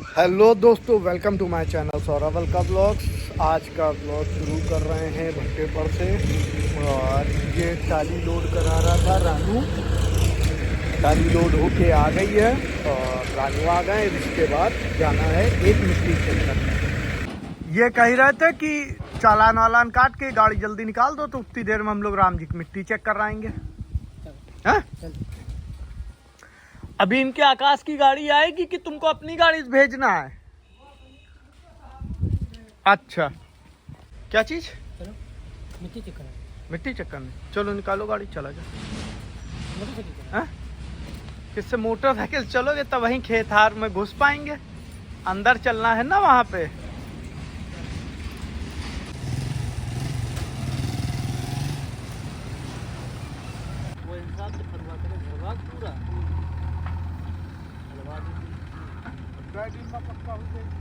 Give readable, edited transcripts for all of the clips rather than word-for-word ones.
Hello दोस्तों, welcome to my channel सौरवल का blogs. आज का ब्लॉग शुरू कर रहे हैं भट्टे पर से। और ये टाली लोड करा रहा था रानू। टाली लोड होके आ गई है और रानू आ गए। इसके बाद जाना है एक मिट्टी चेक करने। ये कह रहे थे कि चालान वालान काट के गाड़ी जल्दी निकाल दो तो उतनी देर में हम लोग राम जी की मिट्टी चेक कर आएंगे। हैं? अभी इनके आकाश की गाड़ी आएगी कि तुमको अपनी गाड़ी भेजना है? अच्छा, क्या चीज? चलो मिट्टी चेक करें। मिट्टी चेक करने चलो, निकालो गाड़ी, चला जा। मोटरसाइकिल करें। हैं? किससे मोटरसाइकिल चलोगे तब वहीं खेत हार में घुस पाएंगे। अंदर चलना है ना वहाँ पे। वो हिसाब से फरवा करें भरवा पूरा हलवा पक्का हो जाएगी।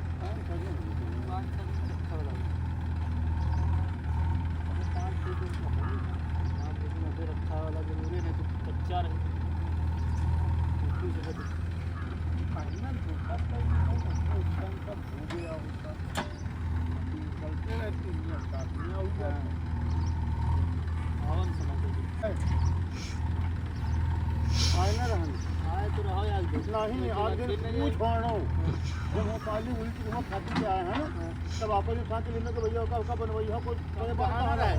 रखा वाला जरूरी नहीं तो कच्चा रहे। आए तो रहो यार, नहीं आज दिन पूछ पड़ो जब वो काली उल्टी वहाँ खाती के आए हैं ना, तब आपस में खाते लेने के भैया का बनवैया को कहाँ रहे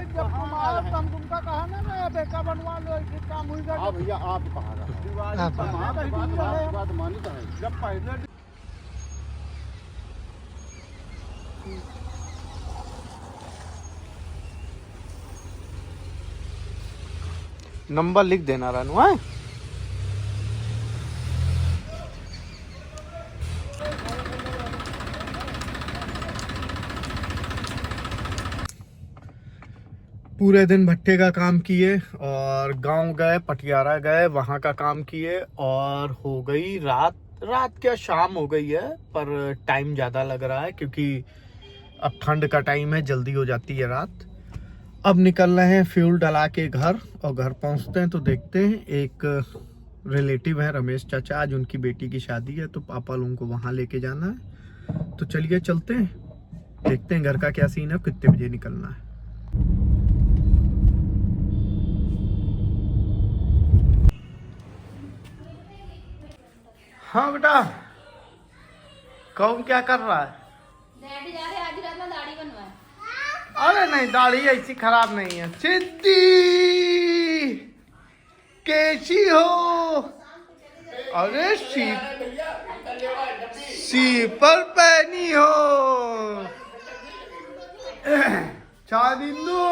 जब तुम आओ तब तुमका कहा ना मैं बेटा बनवा लो, ऐसे काम हुई हाँ भैया आप कहाँ रहे बात मानी तो है। जब पहले नंबर लिख देना रानू है। पूरे दिन भट्टे का काम किए और गांव गए, पटियारा गए, वहां का काम किए और हो गई रात। रात क्या शाम हो गई है, पर टाइम ज़्यादा लग रहा है क्योंकि अब ठंड का टाइम है, जल्दी हो जाती है रात। अब निकल रहे हैं फ्यूल डला के घर, और घर पहुंचते हैं तो देखते हैं एक रिलेटिव है रमेश चाचा, आज उनकी बेटी की शादी है तो पापा लोगों को वहां लेके जाना है। तो चलिए चलते हैं, देखते हैं घर का क्या सीन है, कितने बजे निकलना है। हाँ बेटा, कौन क्या कर रहा है? डैडी जा रहे हैं, आज रात में दाढ़ी बनवाए। अरे नहीं, दाढ़ी ऐसी खराब नहीं है। सिद्धि कैसी हो? अरे सीपर पहनी हो। चांदिनो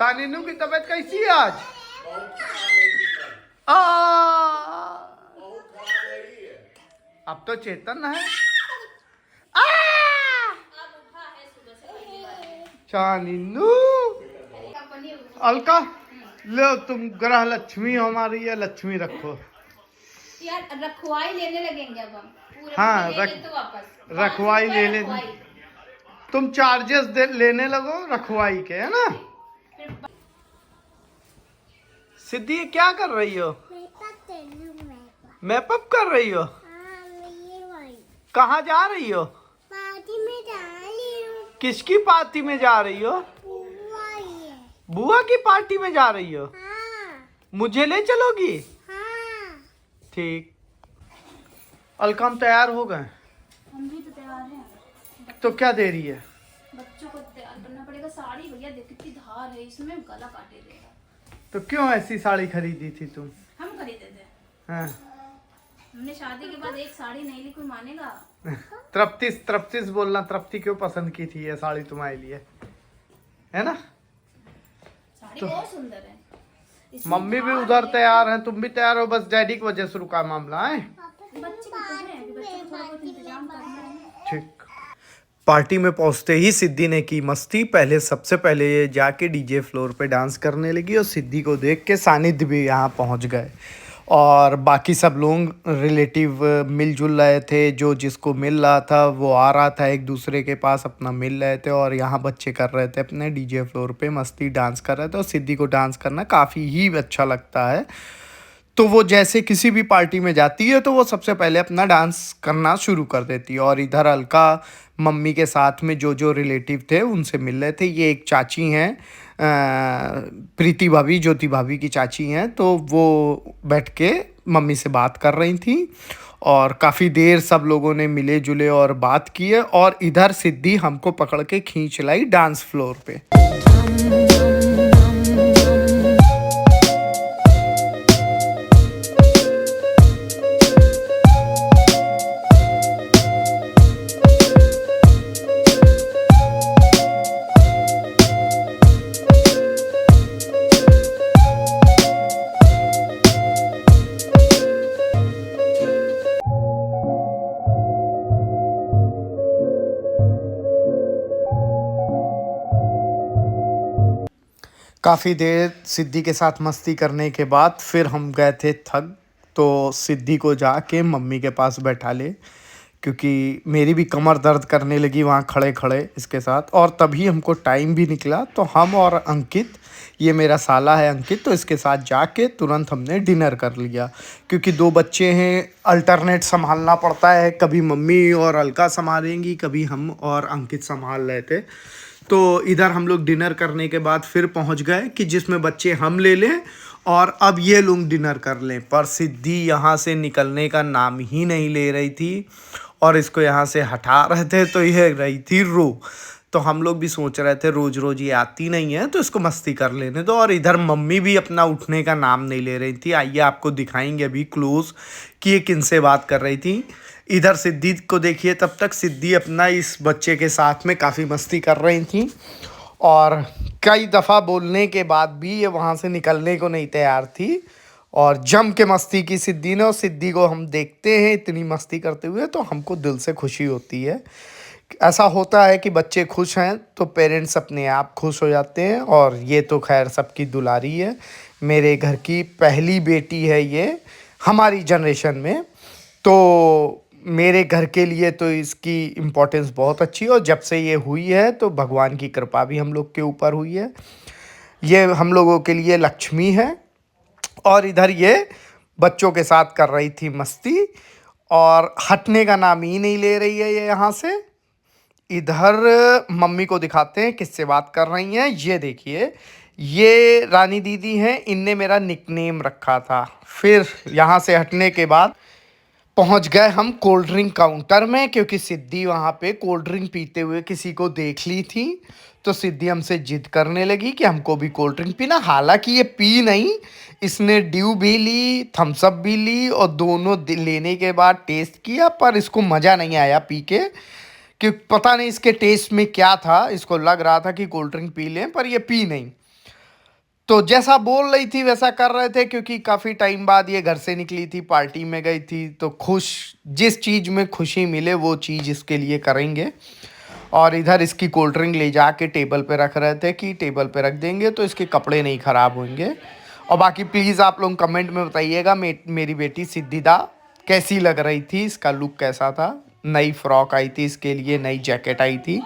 सानिनू की तबीयत कैसी है आज? अब तो चेतन है। चानिनू अलका लो, तुम ग्रह लक्ष्मी हो हमारी, ये लक्ष्मी रखो। यार रखवाई लेने लगेंगे अब हम पूरे हाँ, तो वापस रखवाई ले ले। तुम चार्जेस लेने लगो रखवाई के, है ना? सिद्धि क्या कर रही हो? मेकअप कर रही हो? कहाँ जा रही हो? पार्टी में जा रही हूँ। किसकी पार्टी में जा रही हो? बुआ की पार्टी में जा रही हो? हाँ, मुझे ले चलोगी? हाँ। ठीक। अलका हम तैयार हो गए। हम भी तो तैयार हैं। तो क्या देरी है? बच्चों को तैयार करना पड़ेगा। साड़ी भैया देख कितनी धार है इसमें, गला काटे देगा। तो क्यों ऐसी साड़ी खरीदी थी तुम? हम खरीदे थे। हाँ। हमने शादी के बाद एक साड़ी नहीं ली, कोई मानेगा? तृप्तिस बोलना, तृप्ति क्यों पसंद की थी ये साड़ी तुम्हारे लिए, है ना? साड़ी बहुत सुंदर है। इसमें मम्मी भी धार उधर है। तैयार हैं, तुम भी तैयार हो, बस डैडी की वजह से रुका मामला है। बच्चे को तो है कि बच्चे को थोड़ा बहुत इंतजाम करना है। ठीक। पार्टी में पहुंचते ही सिद्धि ने की मस्ती। सबसे पहले ये जाके डीजे फ्लोर पे डांस करने लगी और सिद्धि को देख के सानिध्य भी यहाँ पहुंच गए। और बाकी सब लोग रिलेटिव मिलजुल रहे थे, जो जिसको मिल रहा था वो आ रहा था एक दूसरे के पास, अपना मिल रहे थे। और यहाँ बच्चे कर रहे थे अपने डीजे फ्लोर पे मस्ती, डांस कर रहे थे। और सिद्धि को डांस करना काफ़ी ही अच्छा लगता है। तो वो जैसे किसी भी पार्टी में जाती है तो वो सबसे पहले अपना डांस करना शुरू कर देती है। और इधर अलका मम्मी के साथ में जो जो रिलेटिव थे उनसे मिल रहे थे। ये एक चाची हैं, प्रीति भाभी, ज्योति भाभी की चाची हैं, तो वो बैठ के मम्मी से बात कर रही थी और काफ़ी देर सब लोगों ने मिले जुले और बात की है। और इधर सिद्धि हमको पकड़ के खींच लाई डांस फ्लोर पे। काफ़ी देर सिद्धि के साथ मस्ती करने के बाद फिर हम गए थे थक, तो सिद्धि को जाके मम्मी के पास बैठा ले, क्योंकि मेरी भी कमर दर्द करने लगी वहाँ खड़े खड़े इसके साथ। और तभी हमको टाइम भी निकला, तो हम और अंकित, ये मेरा साला है अंकित, तो इसके साथ जाके तुरंत हमने डिनर कर लिया। क्योंकि 2 बच्चे हैं, अल्टरनेट संभालना पड़ता है, कभी मम्मी और अलका संभालेंगी, कभी हम और अंकित संभाल रहे थे। तो इधर हम लोग डिनर करने के बाद फिर पहुंच गए कि जिसमें बच्चे हम ले लें और अब ये लोग डिनर कर लें। पर सिद्धि यहाँ से निकलने का नाम ही नहीं ले रही थी और इसको यहाँ से हटा रहे थे, तो यह रही थी रो। तो हम लोग भी सोच रहे थे रोज़ रोज़ ये आती नहीं है तो इसको मस्ती कर लेने दो। और इधर मम्मी भी अपना उठने का नाम नहीं ले रही थी। आइए आपको दिखाएंगे अभी क्लोज कि ये किन से बात कर रही थी। इधर सिद्धि को देखिए, तब तक सिद्धि अपना इस बच्चे के साथ में काफ़ी मस्ती कर रही थी और कई दफ़ा बोलने के बाद भी ये वहाँ से निकलने को नहीं तैयार थी और जम के मस्ती की सिद्धि ने। और सिद्धि को हम देखते हैं इतनी मस्ती करते हुए तो हमको दिल से खुशी होती है। ऐसा होता है कि बच्चे खुश हैं तो पेरेंट्स अपने आप खुश हो जाते हैं। और ये तो खैर सबकी दुलारी है, मेरे घर की पहली बेटी है ये हमारी जनरेशन में, तो मेरे घर के लिए तो इसकी इम्पोर्टेंस बहुत अच्छी है। और जब से ये हुई है तो भगवान की कृपा भी हम लोग के ऊपर हुई है। ये हम लोगों के लिए लक्ष्मी है। और इधर ये बच्चों के साथ कर रही थी मस्ती और हटने का नाम ही नहीं ले रही है ये यहाँ से। इधर मम्मी को दिखाते हैं किससे बात कर रही हैं। ये देखिए, ये रानी दीदी हैं, इनने मेरा निकनेम रखा था। फिर यहाँ से हटने के बाद पहुँच गए हम कोल्ड ड्रिंक काउंटर में, क्योंकि सिद्धि वहाँ पे कोल्ड ड्रिंक पीते हुए किसी को देख ली थी। तो सिद्धि हमसे जिद करने लगी कि हमको भी कोल्ड ड्रिंक पीना। हालांकि ये पी नहीं, इसने ड्यू भी ली, थम्स अप भी ली और दोनों लेने के बाद टेस्ट किया, पर इसको मज़ा नहीं आया पी के, कि पता नहीं इसके टेस्ट में क्या था। इसको लग रहा था कि कोल्ड ड्रिंक पी लें, पर ये पी नहीं। तो जैसा बोल रही थी वैसा कर रहे थे, क्योंकि काफ़ी टाइम बाद ये घर से निकली थी, पार्टी में गई थी, तो खुश, जिस चीज़ में खुशी मिले वो चीज़ इसके लिए करेंगे। और इधर इसकी कोल्ड ड्रिंक ले जाके टेबल पे रख रहे थे कि टेबल पे रख देंगे तो इसके कपड़े नहीं ख़राब होंगे। और बाकी प्लीज़ आप लोग कमेंट में बताइएगा मेरी बेटी सिद्धिदा कैसी लग रही थी, इसका लुक कैसा था। नई फ्रॉक आई थी इसके लिए, नई जैकेट आई थी,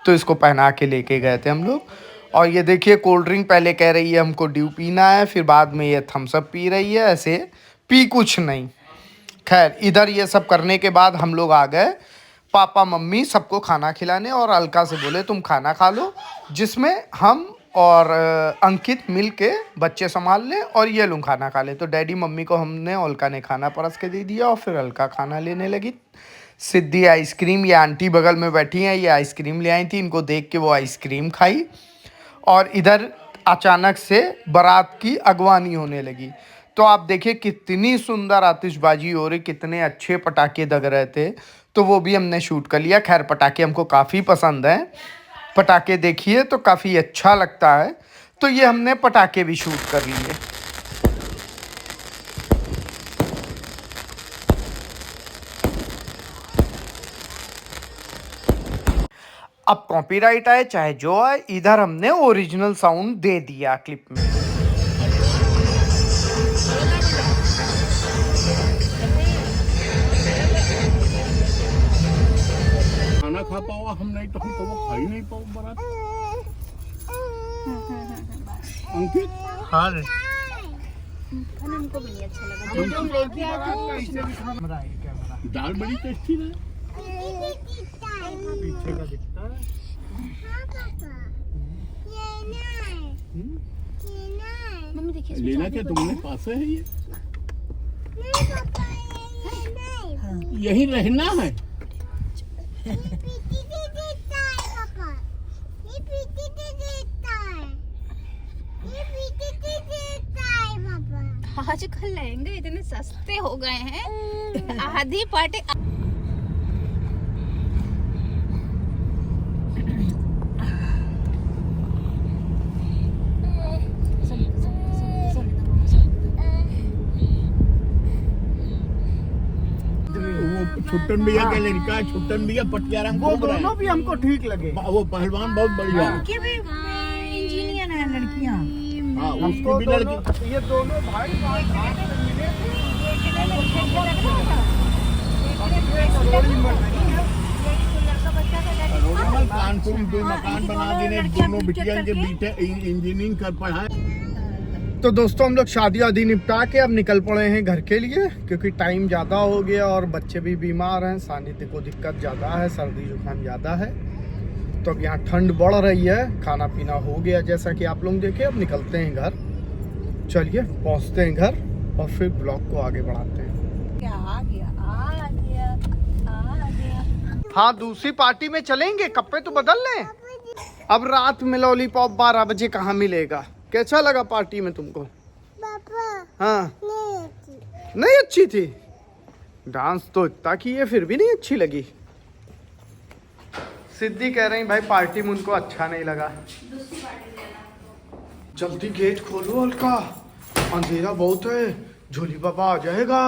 तो इसको पहना के लेके गए थे हम लोग। और ये देखिए कोल्ड ड्रिंक पहले कह रही है हमको ड्यू पीना है, फिर बाद में ये थम्स अप पी रही है, ऐसे पी कुछ नहीं। खैर इधर ये सब करने के बाद हम लोग आ गए पापा मम्मी सबको खाना खिलाने, और अलका से बोले तुम खाना खा लो, जिसमें हम और अंकित मिल के बच्चे संभाल लें और ये लोग खाना खा ले। तो डैडी मम्मी को हमने, अलका ने खाना परस के दे दिया और फिर अलका खाना लेने लगी। सिद्धि आइसक्रीम, ये आंटी बगल में बैठी हैं, ये आइसक्रीम ले आई थी, इनको देख के वो आइसक्रीम खाई। और इधर अचानक से बारात की अगवानी होने लगी। तो आप देखिए कितनी सुंदर आतिशबाजी हो रही, कितने अच्छे पटाखे दग रहे थे, तो वो भी हमने शूट कर लिया। खैर पटाखे हमको काफ़ी पसंद हैं, पटाखे देखिए तो काफ़ी अच्छा लगता है, तो ये हमने पटाखे भी शूट कर लिए। अब कॉपीराइट आए चाहे जो आए, इधर हमने ओरिजिनल साउंड दे दिया क्लिप में। खाना खा पाओ हम, नहीं तो हम तो वो खा ही नहीं पाओ बारात। अंकित हाँ था ना, हमको भी नहीं अच्छा लगा। हम जो लेके आए थे कैमरा है, कैमरा दाल बड़ी टेस्टी है। पीछे का दिखता है। मम्मी देखिए इसमें लेना चाबी क्या पड़ी तुमने है। पास है ये? यही रहना है। आजकल लहंगे इतने सस्ते हो गए हैं, आधी पार्टी वो छुट्टन भैया का लड़का, छुट्टन भैया पटियारा में वो घूम रहा दोनों भी हमको ठीक लगे। है। वो पहलवान बहुत बढ़िया है। उनकी भी इंजीनियर है लड़कियां। हाँ, उसकी हमको भी दोनों, लड़की। ये दोनों भाई घाट पे मिले करोड़ों कानपुर में 2 मकान बना दिए, दोनों बिटिया के बीटे इंजीनियरिंग कर पढ़ाए। तो दोस्तों हम लोग शादी वादी निपटा के अब निकल पड़े हैं घर के लिए, क्योंकि टाइम ज़्यादा हो गया और बच्चे भी बीमार हैं, सानिध्य को दिक्कत ज़्यादा है, सर्दी जुकाम ज़्यादा है। तो अब यहाँ ठंड बढ़ रही है, खाना पीना हो गया जैसा कि आप लोग देखे। अब निकलते हैं घर, चलिए पहुँचते हैं घर और फिर ब्लॉग को आगे बढ़ाते हैं। आ गया। हाँ, दूसरी पार्टी में चलेंगे, कपड़े तो बदल लें। अब रात में लॉलीपॉप 12 बजे कहाँ मिलेगा। कैसा लगा पार्टी में तुमको? हाँ, नहीं अच्छी थी। डांस तो इतना किए फिर भी नहीं अच्छी लगी। सिद्धि कह रही भाई पार्टी में उनको अच्छा नहीं लगा। जल्दी गेट खोलो अलका, अंधेरा बहुत है, झोली बाबा आ जाएगा।